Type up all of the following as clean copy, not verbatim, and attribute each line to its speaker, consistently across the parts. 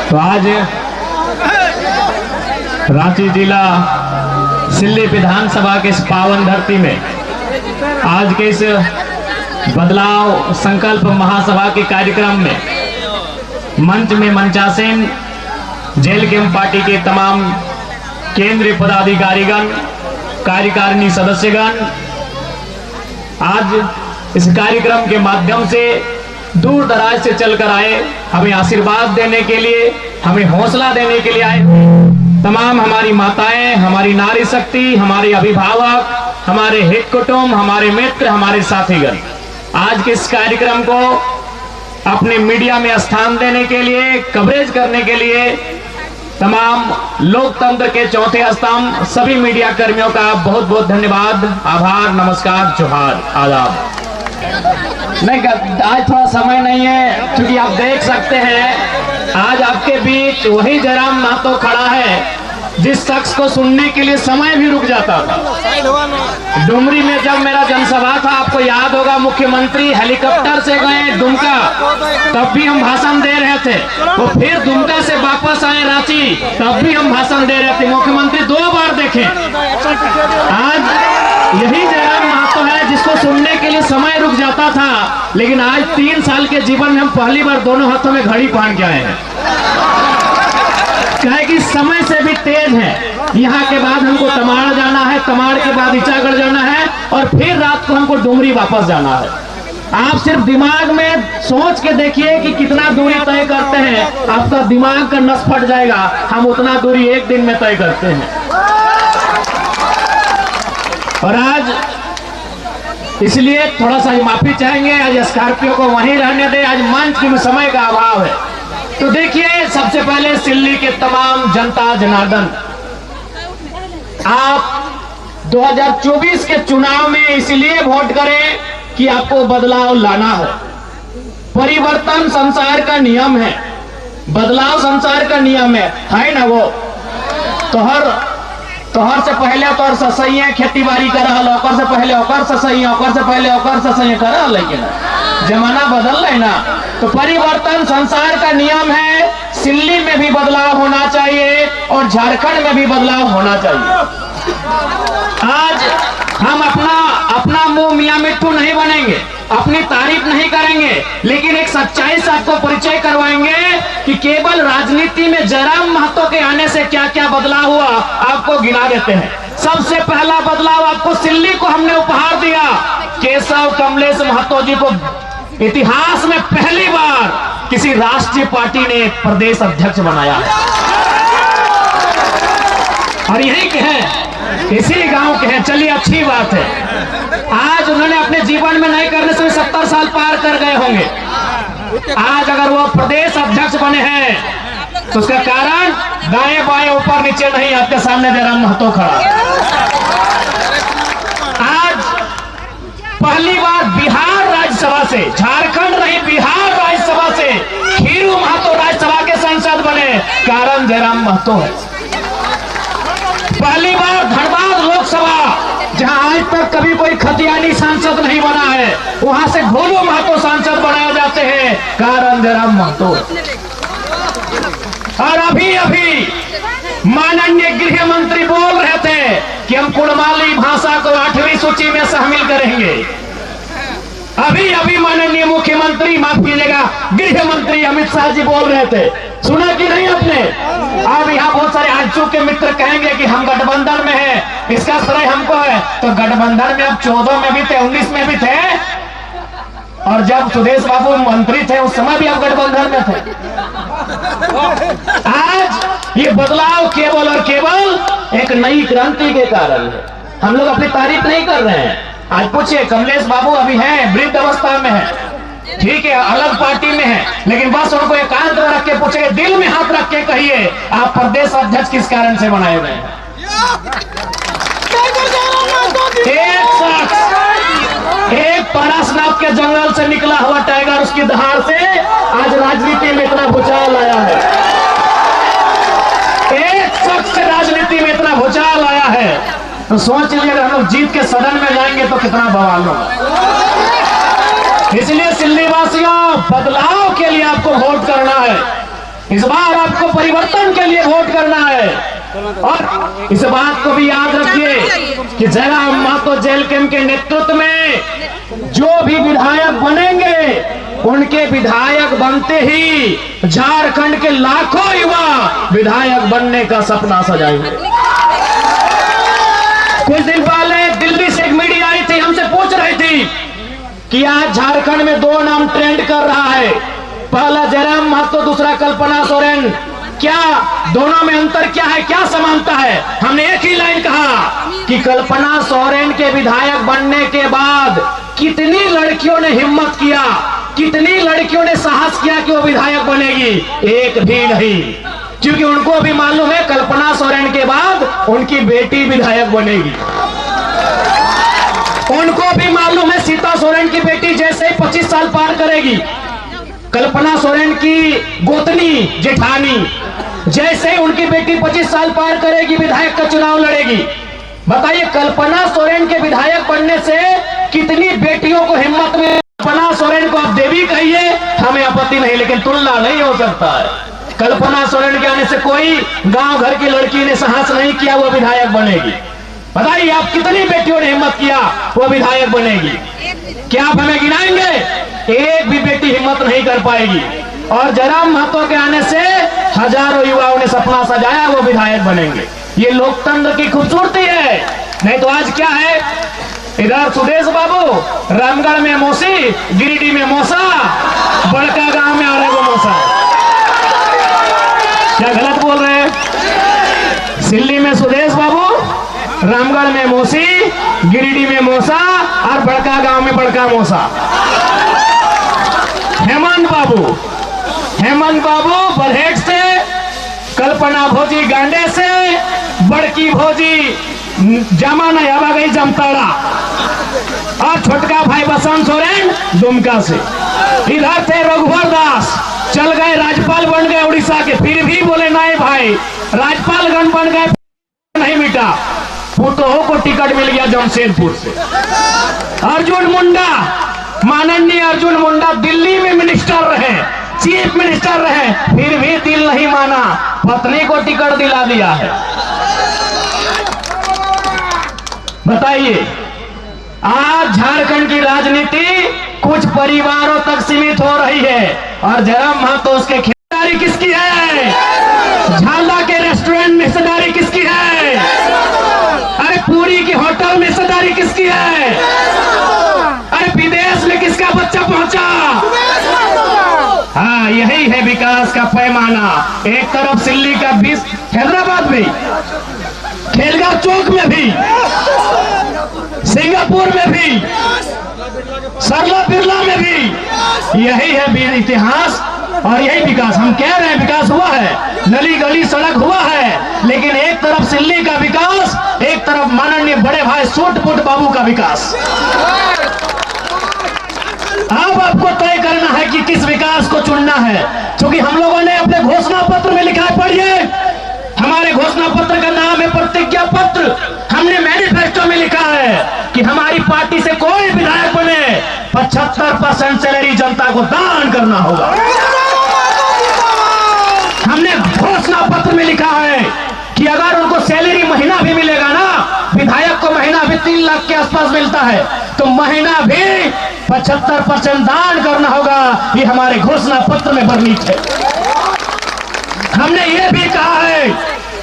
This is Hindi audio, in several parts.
Speaker 1: तो आज रांची जिला सिल्ली विधानसभा के इस पावन धरती में आज के इस बदलाव संकल्प महासभा के कार्यक्रम में मंच में मंचासीन जेल कैंप पार्टी के तमाम केंद्रीय पदाधिकारीगण, कार्यकारिणी सदस्यगण आज इस कार्यक्रम के माध्यम से दूर दराज से चलकर आए, हमें आशीर्वाद देने के लिए, हमें हौसला देने के लिए आए। तमाम हमारी माताएं, हमारी नारी शक्ति, हमारे अभिभावक, हमारे हित कुटुंब, हमारे मित्र, हमारे साथीगण आज के इस कार्यक्रम को अपने मीडिया में स्थान देने के लिए, कवरेज करने के लिए तमाम लोकतंत्र के चौथे स्तंभ सभी मीडिया कर्मियों का बहुत बहुत धन्यवाद, आभार, नमस्कार, जोहार, आदाब। नहीं, आज थोड़ा समय नहीं है क्योंकि आप देख सकते हैं आज आपके बीच वही जयराम महतो खड़ा है जिस शख्स को सुनने के लिए समय भी रुक जाता था। डुमरी में जब मेरा जनसभा था, आपको याद होगा, मुख्यमंत्री हेलीकॉप्टर से गए दुमका, तब भी हम भाषण दे रहे थे। वो फिर दुमका से वापस आए रांची, तब भी हम भाषण दे रहे थे। मुख्यमंत्री 2 बार देखे। आज यही जयराम महतो है जिसको सुनने के लिए समय रुक जाता था, लेकिन आज 3 साल के जीवन में हम पहली बार दोनों हाथों में घड़ी पहन के आए हैं। कहे कि समय से भी तेज है। यहाँ के बाद हमको तमाड़ जाना है, तमाड़ के बाद इचागढ़ जाना है और फिर रात को हमको डुमरी वापस जाना है। आप सिर्फ दिमाग में सोच के देखिए कि कितना दूरी तय करते हैं, आपका दिमाग का नस फट जाएगा। हम उतना दूरी 1 दिन में तय करते हैं। और आज इसलिए थोड़ा सा माफी चाहेंगे, आज स्कॉर्पियो को वहीं रहने दे, आज मंच में समय का अभाव है। तो देखिए, सबसे पहले सिल्ली के तमाम जनता जनार्दन, आप 2024 के चुनाव में इसलिए वोट करें कि आपको बदलाव लाना है। परिवर्तन संसार का नियम है, बदलाव संसार का नियम है ना। वो तोहर से पहले तोहर ससैया खेती बाड़ी कर रहा, ओकर से पहले ओकर ससैया, ओकर से पहले ओकर ससैया कर रहा, लेकिन जमाना बदल रहा है ना। तो परिवर्तन संसार का नियम है। सिल्ली में भी बदलाव होना चाहिए और झारखंड में भी बदलाव होना चाहिए। आज हम अपना मुंह मियां मिट्टू नहीं बनेंगे, अपनी तारीफ नहीं करेंगे, लेकिन एक सच्चाई से आपको परिचय करवाएंगे कि केवल राजनीति में जयराम महतो के आने से क्या क्या बदलाव हुआ, आपको गिना देते हैं। सबसे पहला बदलाव आपको सिल्ली को हमने उपहार दिया। केशव कमलेश महतो जी को इतिहास में पहली बार किसी राष्ट्रीय पार्टी ने प्रदेश अध्यक्ष बनाया है। और यही के हैं, इसी गांव के हैं। चलिए, अच्छी बात है। आज उन्होंने अपने जीवन में नहीं करने से 70 साल पार कर गए होंगे। आज अगर वो प्रदेश अध्यक्ष बने हैं तो उसका कारण दाएं बाएं ऊपर नीचे नहीं, आपके सामने जयराम महतो खड़ा। आज पहली बार बिहार राज्यसभा से, झारखंड नहीं बिहार राज्यसभा से खीरू महतो राज्यसभा के सांसद बने, कारण जयराम महतो है। पहली बार धनबाद लोकसभा, जहां आज तक कभी कोई खतियानी सांसद नहीं बना है, वहां से भोलू महतो सांसद बनाए जाते हैं, कारण जयराम महतो। और अभी माननीय गृह मंत्री बोल रहे थे कि हम कुड़माली भाषा को 8वीं सूची में शामिल करेंगे। अभी माननीय मुख्यमंत्री, माफ कीजिएगा, गृह मंत्री अमित शाह जी बोल रहे थे, सुना कि नहीं आपने? अब यहाँ बहुत सारे आजू के मित्र कहेंगे कि हम गठबंधन में हैं, इसका श्रेय हमको है। तो गठबंधन में आप 14 में भी थे, 19 में भी थे, और जब सुदेश बाबू मंत्री थे उस समय भी आप गठबंधन में थे। आज ये बदलाव केवल और केवल एक नई क्रांति के कारण है। हम लोग अपनी तारीफ नहीं कर रहे हैं। आज पूछिए, कमलेश बाबू अभी हैं, वृद्ध अवस्था में है, ठीक है, अलग पार्टी में है, लेकिन बस उनको एकांत में रख के पूछे, दिल में हाथ रख के कहिए, आप प्रदेश अध्यक्ष किस कारण से बनाए गए हैं? एक शख्स, एक पारसनाथ के जंगल से निकला हुआ टाइगर, उसकी दहाड़ से आज राजनीति में इतना भूचाल आया है। एक शख्स राजनीति में इतना भूचाल आया है, तो सोच लीजिए अगर हम लोग जीत के सदन में जाएंगे तो कितना बवाल होगा। इसलिए सिल्ली वासियों, बदलाव के लिए आपको वोट करना है। इस बार आपको परिवर्तन के लिए वोट करना है। और इस बात को भी याद रखिए कि जयराम महतो जेल कैंप के नेतृत्व में जो भी विधायक बनेंगे, उनके विधायक बनते ही झारखंड के लाखों युवा विधायक बनने का सपना सजाएंगे। कुछ दिन पहले दिल्ली से एक मीडिया आई थी, हमसे पूछ रही थी कि आज झारखंड में दो नाम ट्रेंड कर रहा है, पहला जयराम महतो, दूसरा कल्पना सोरेन। क्या दोनों में अंतर क्या है, क्या समानता है? हमने एक ही लाइन कहा कि कल्पना सोरेन के विधायक बनने के बाद कितनी लड़कियों ने हिम्मत किया, कितनी लड़कियों ने साहस किया कि वो विधायक बनेगी? एक भी नहीं, क्योंकि उनको भी मालूम है कल्पना सोरेन के बाद उनकी बेटी विधायक बनेगी। उनको भी मालूम है सीता सोरेन की बेटी जैसे 25 साल पार करेगी, कल्पना सोरेन की गोतनी जेठानी जैसे ही उनकी बेटी 25 साल पार करेगी, विधायक का चुनाव लड़ेगी। बताइए, कल्पना सोरेन के विधायक बनने से कितनी बेटियों को हिम्मत में। कल्पना सोरेन को आप देवी कहिए, हमें आपत्ति नहीं, लेकिन तुलना नहीं हो सकता है। कल्पना सोरेन के आने से कोई गांव घर की लड़की ने साहस नहीं किया वो विधायक बनेगी। बताइए आप कितनी बेटियों ने हिम्मत किया वो विधायक बनेगी? क्या आप हमें गिनाएंगे? एक भी बेटी हिम्मत नहीं कर पाएगी। और जयराम महतो के आने से हजारों युवाओं ने सपना सजाया वो विधायक बनेंगे। ये लोकतंत्र की खूबसूरती है। नहीं तो आज क्या है, इधर सुदेश बाबू, रामगढ़ में मौसी, गिरिडीह में मौसा, बड़का गांव में आ रहे मौसा। क्या गलत बोल रहे हैं? सिल्ली में सुदेश बाबू, रामगढ़ में मौसी, गिरिडीह में मौसा और बड़का गांव में बड़का मौसा। हेमंत बाबू बरहेट से, कल्पना भोजी गांडे से, बड़की भोजी जामा नयाबा गई जमताड़ा और छोटका भाई बसंत सोरेन दुमका से। इधर थे रघुवर दास, चल गए राज्यपाल बन गए उड़ीसा के, फिर भी बोले नहीं भाई राज्यपालगण बन गए नहीं मिटा। पुतोह को टिकट मिल गया जमशेदपुर से। अर्जुन मुंडा, माननीय अर्जुन मुंडा दिल्ली में मिनिस्टर रहे, चीफ मिनिस्टर रहे, फिर भी दिल नहीं माना, पत्नी को टिकट दिला दिया है। बताइए, आज झारखंड की राजनीति कुछ परिवारों तक सीमित हो रही है और जयराम महतो उसके हिस्सेदारी किसकी है? झालदा के रेस्टोरेंट में हिस्सेदारी किसकी है? अरे पुरी के होटल में हिस्सेदारी किसकी है? अरे विदेश में किसका बच्चा पहुंचा? हाँ, यही है विकास का पैमाना। एक तरफ सिल्ली का 20, हैदराबाद में, खेलगांव चौक में भी, सिंगापुर में भी, सरला बिरला में भी, यही है इतिहास और यही विकास। हम कह रहे हैं विकास हुआ है, नली गली सड़क हुआ है, लेकिन एक तरफ सिल्ली का विकास, एक तरफ माननीय बड़े भाई सूट-पुट बाबू का विकास। अब आपको तय करना है कि किस विकास को चुनना है, क्योंकि हम लोगों ने अपने घोषणा पत्र में लिखा है, पढ़िए, हमारे घोषणा पत्र का नाम है प्रतिज्ञा पत्र। हमने मैनिफेस्टो में लिखा है कि हमारी पार्टी से कोई विधायक बने 75% सैलरी जनता को दान करना होगा। हमने घोषणा पत्र में लिखा है कि अगर उनको सैलरी महीना भी मिलेगा ना, विधायक को महीना भी 3 लाख के आसपास मिलता है, तो महीना भी 75% दान करना होगा। ये हमारे घोषणा पत्र में वर्णित है। हमने ये भी कहा है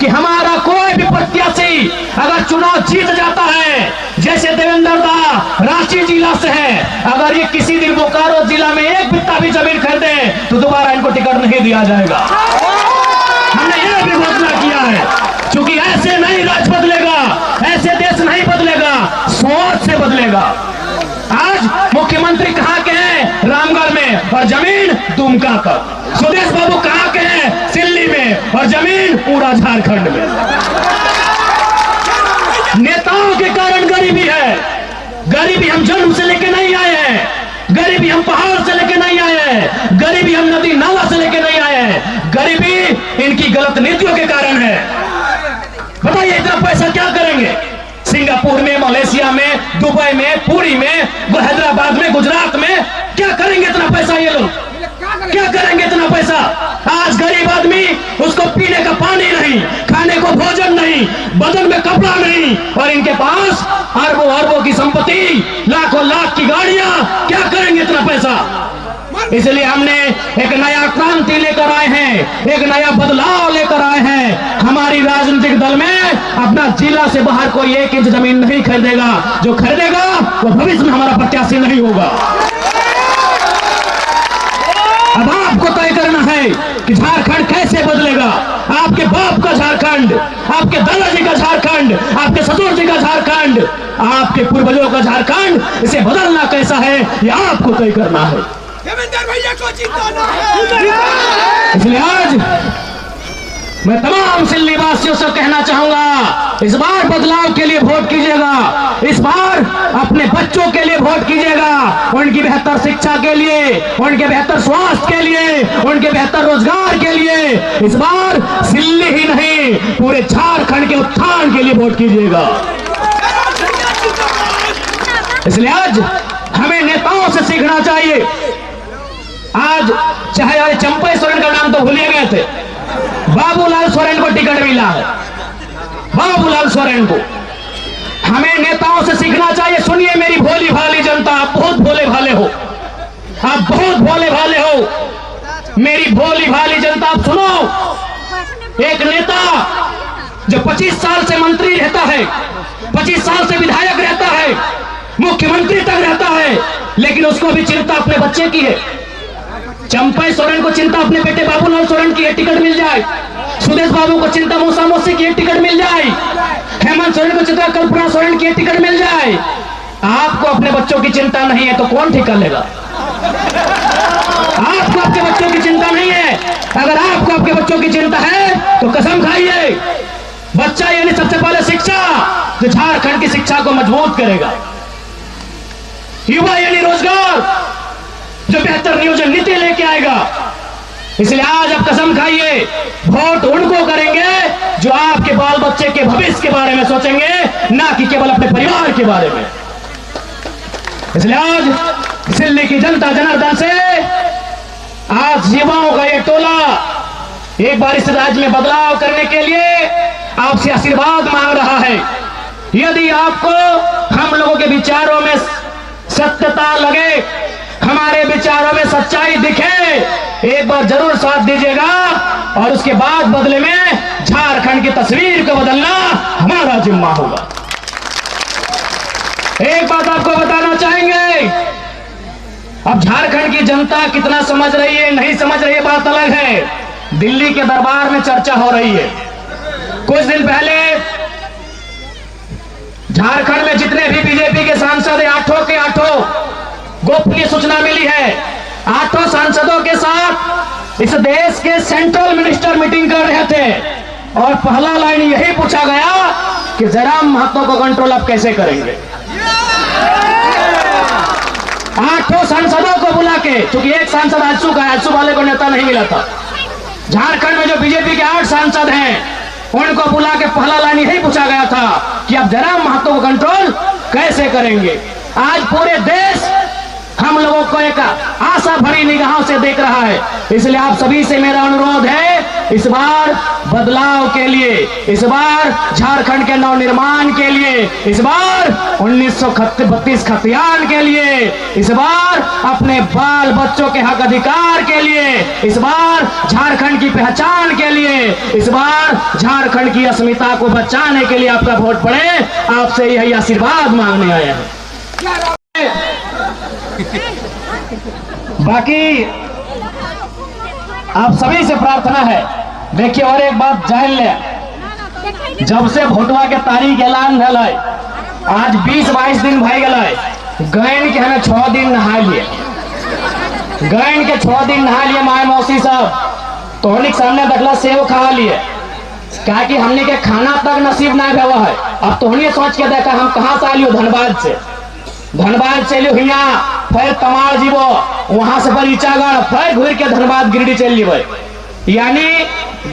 Speaker 1: कि हमारा कोई भी प्रत्याशी अगर चुनाव जीत जाता है, जैसे देवेंद्र दा रांची जिला से है, अगर ये किसी दिन बोकारो जिला में एक बित्ता भी जमीन खरीदे तो दोबारा इनको टिकट नहीं दिया जाएगा। हमने ये भी घोषणा किया है, क्योंकि ऐसे नहीं राज्य बदलेगा, ऐसे देश नहीं बदलेगा, सोच से बदलेगा। आज मुख्यमंत्री कहाँ के हैं? रामगढ़ में, और जमीन दुमका का। सुदेश बाबू कहाँ के हैं? सिल्ली में, और जमीन पूरा झारखंड में। नेताओं के कारण गरीबी है। गरीबी हम जन्म से लेके नहीं आए हैं, गरीबी हम पहाड़ से लेके नहीं आए हैं, गरीबी हम नदी नाला से लेके नहीं आए हैं, गरीबी इनकी गलत नीतियों के कारण है। बताइए इतना पैसा क्या करेंगे? सिंगापुर में, मलेशिया में, दुबई में, पुरी में, हैदराबाद में, गुजरात में, क्या करेंगे इतना पैसा? ये लोग क्या करेंगे इतना पैसा? आज गरीब आदमी उसको और इनके पास अरबों अरबों की संपत्ति, लाखों लाख की गाड़ियां, क्या करेंगे इतना पैसा? इसलिए हमने एक नया क्रांति लेकर आए हैं, एक नया बदलाव लेकर आए हैं। हमारी राजनीतिक दल में अपना जिला से बाहर कोई 1 इंच जमीन नहीं खरीदेगा। जो खरीदेगा वो भविष्य में हमारा प्रत्याशी नहीं होगा। अब आपको तय करना है कि झारखंड कैसे बदलेगा। आपके बाप का झारखंड, आपके दादाजी का झारखंड, आपके ससुर जी का झारखंड, आपके पूर्वजों का झारखंड, इसे बदलना कैसा है ये आपको तय करना है। भैया को जिताना है। इसलिए आज मैं तमाम सिल्ली वासियों से कहना चाहूंगा, इस बार बदलाव के लिए वोट कीजिएगा। इस बार अपने बच्चों के लिए वोट कीजिएगा, उनकी बेहतर शिक्षा के लिए, उनके बेहतर स्वास्थ्य के लिए, उनके बेहतर रोजगार के लिए। इस बार सिल्ली ही नहीं, पूरे झारखंड के उत्थान के लिए वोट कीजिएगा। इसलिए आज हमें नेताओं से सीखना चाहिए। आज चाहे चंपई सोरेन का नाम तो भूलिए गए थे, बाबूलाल सोरेन को टिकट मिला है, बाबूलाल सोरेन को। हमें नेताओं से सीखना चाहिए। सुनिए मेरी भोली भाली जनता, आप बहुत भोले भाले हो, आप बहुत भोले भाले हो। मेरी भोली भाली जनता आप सुनो। एक नेता जो 25 साल से मंत्री रहता है, 25 साल से विधायक रहता है, मुख्यमंत्री तक रहता है, लेकिन उसको भी चिंता अपने बच्चे की है। चंपई सोरेन को चिंता अपने बेटे बाबूलाल सोरेन की है, टिकट मिल जाए। सुदेश बाबू को चिंता मौसा मौसी की टिकट मिल जाए। हेमंत सोरेन को चिंता कल्पना सोरेन की टिकट मिल जाए। आपको अपने बच्चों की चिंता नहीं है तो कौन ठीक कर लेगा? आपको आपके बच्चों की चिंता नहीं है। अगर आपको आपके बच्चों की चिंता है तो कसम खाइए, बच्चा यानी सबसे पहले शिक्षा, जो झारखंड की शिक्षा को मजबूत करेगा। युवा यानी रोजगार, जो बेहतर नियोजन नीति लेके आएगा। इसलिए आज आप कसम खाइए, वोट उनको करेंगे जो आपके बाल बच्चे के भविष्य के बारे में सोचेंगे, ना कि केवल अपने परिवार के बारे में। इसलिए आज दिल्ली की जनता जनार्दन से आज युवाओं का एक टोला एक बार इस राज्य में बदलाव करने के लिए आपसे आशीर्वाद मांग रहा है। यदि आपको हम लोगों के विचारों में सत्यता लगे, हमारे विचारों में सच्चाई दिखे, एक बार जरूर साथ दीजिएगा और उसके बाद बदले में झारखंड की तस्वीर को बदलना हमारा जिम्मा होगा। एक बात आपको बताना चाहेंगे, अब झारखंड की जनता कितना समझ रही है नहीं समझ रही है बात अलग है। दिल्ली के दरबार में चर्चा हो रही है। कुछ दिन पहले झारखंड में जितने भी बीजेपी के सांसद हैं, 8 के 8 गोपनीय सूचना मिली है। 8 सांसदों के साथ इस देश के सेंट्रल मिनिस्टर मीटिंग कर रहे थे और पहला लाइन यही पूछा गया कि जयराम महतो को कंट्रोल आप कैसे करेंगे। 8 सांसदों को बुला के, क्योंकि एक सांसद आजसू का, आजसू वाले को नेता नहीं मिला था। झारखंड में जो बीजेपी के 8 सांसद हैं उनको बुला के पहला लाइन यही पूछा गया था कि आप जयराम महतो को कंट्रोल कैसे करेंगे। आज पूरे देश हम लोगों को एक आशा भरी निगाहों से देख रहा है। इसलिए आप सभी से मेरा अनुरोध है, इस बार बदलाव के लिए, इस बार झारखंड के नवनिर्माण के लिए, इस बार 1932 खतियान के लिए, इस बार अपने बाल बच्चों के हक अधिकार के लिए, इस बार झारखंड की पहचान के लिए, इस बार झारखंड की अस्मिता को बचाने के लिए आपका वोट पड़े। आपसे यही आशीर्वाद मांगने आए हैं। बाकी आप सभी से प्रार्थना है, देखिए और एक बात जान ले, जब से भोटवा के तारीख ऐलान भल है, आज 20-22 दिन भाई गए, गैन के हमें 6 दिन नहा लिए, गैन के 6 दिन नहा लिए। माए मौसी साहब तोहनी के सामने देखला सेव खा लिए, क्या कि हमने के खाना तक नसीब ना हुआ है। अब तोहनी सोच के देखा हम कहाँ से आलियो, धनबाद से, धनबाद चलियो हिया, फिर तमाड़ जीवो, वहां से बरीचागढ़, फिर घूर के धनबाद गिरिडीह चल जीवे। यानी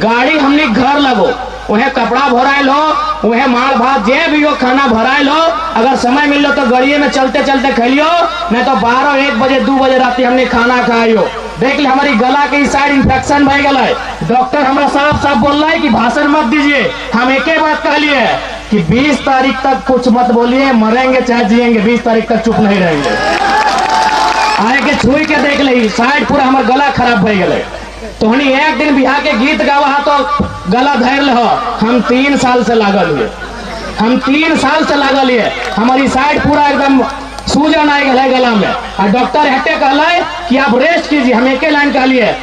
Speaker 1: गाड़ी हमने घर लगो, वह कपड़ा भराइल हो, वह माल भात जे भी हो खाना भराइल हो। अगर समय मिल लो तो गाड़िए में चलते चलते खेलियो, नहीं तो 12-1 बजे 2 बजे रात हमने खाना खाइयो। देख ली हमारी गला के साइड इंफेक्शन भय गल है। डॉक्टर हमारा साफ साफ बोल रहा है कि भाषण मत दीजिए। हम एक बात कह लिए, कि 20 तारीख तक कुछ मत बोलिए, मरेंगे चाहे जिएंगे 20 तारीख तक चुप नहीं रहेंगे। आए के छुई के देख ली, साइड पूरा हमार गला खराब हो गए। तो हनी एक दिन बिहार के गीत गावा तो गला धैर ल। हम 3 साल से लागल हुए, हम 3 साल से लागल है, हमारी साइड पूरा एकदम सूजन आ गया गला में। और डॉक्टर हटे कहला कि आप रेस्ट कीजिए, हम एक लाइन कहलिए